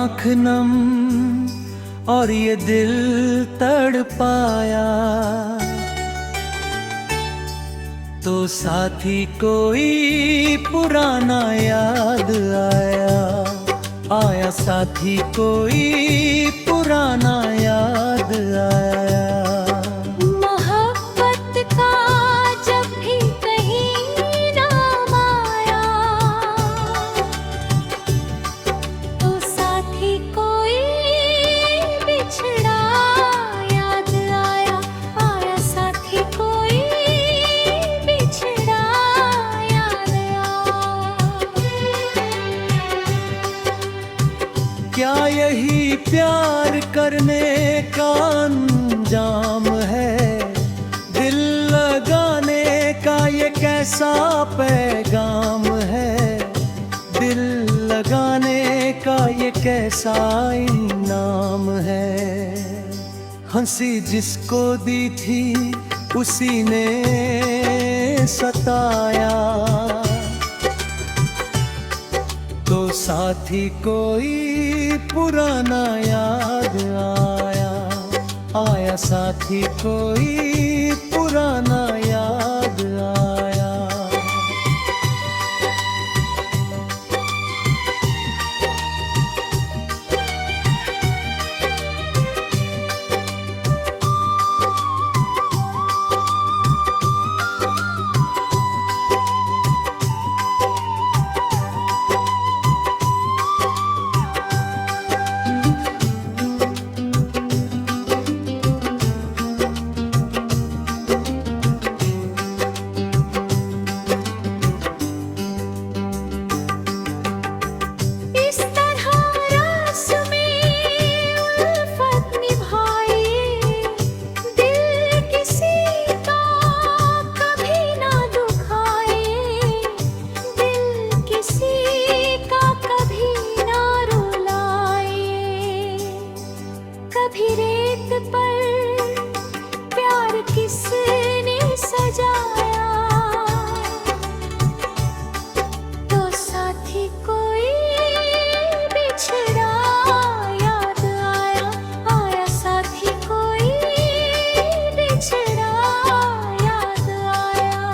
आँख नम और ये दिल तड़पाया, तो साथी कोई पुराना याद आया, आया साथी कोई पुराना याद आया। मोहब्बत का जब भी कहीं नाम आया, तो साथी कोई बिछड़ा याद आया, आया साथी कोई बिछड़ा याद आया। क्या यही प्यार करने का अंजाम है? दिल लगाने का ये कैसा पैगाम है? दिल लगाने का ये कैसा इनाम है? हंसी जिसको दी थी उसी ने सताया, तो साथी कोई पुराना याद आया, आया साथी कोई पुराना याद आया। इस तरह रास में उल्फत निभाई, दिल किसी का कभी ना दुखाए, दिल किसी का कभी ना रुलाए। कभी रेत पर प्यार किसने सजाया, तो साथी कोई बिछड़ा याद आया, आया साथी कोई बिछड़ा याद आया।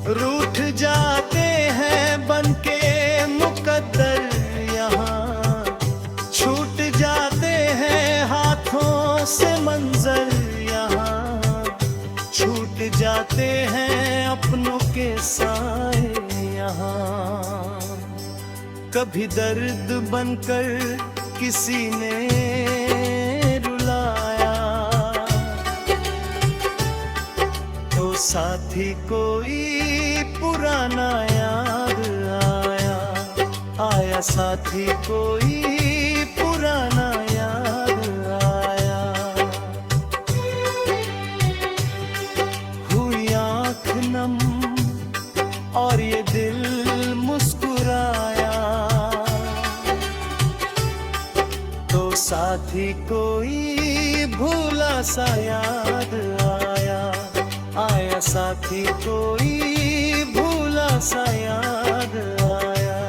रूठ जाते हैं बनके मुकद्दर यहाँ, छूट जाते हैं हाथों से मंजर यहाँ, छूट जाते हैं अपनों के साए यहाँ। कभी दर्द बनकर किसी ने रुलाया, तो साथी कोई पुराना याद आया, आया साथी कोई पुराना याद आया। हुई आँख नम और ये दिल मुस्कुराया, तो साथी कोई भूला सा याद आया, आया साथी कोई भूला सा याद आया,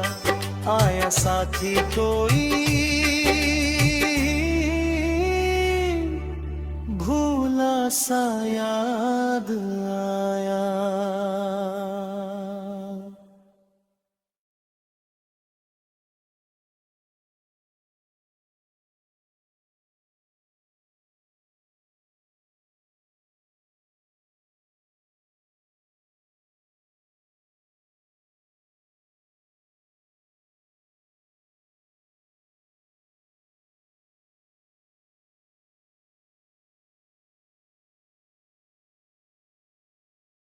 आया साथी कोई भूला सा याद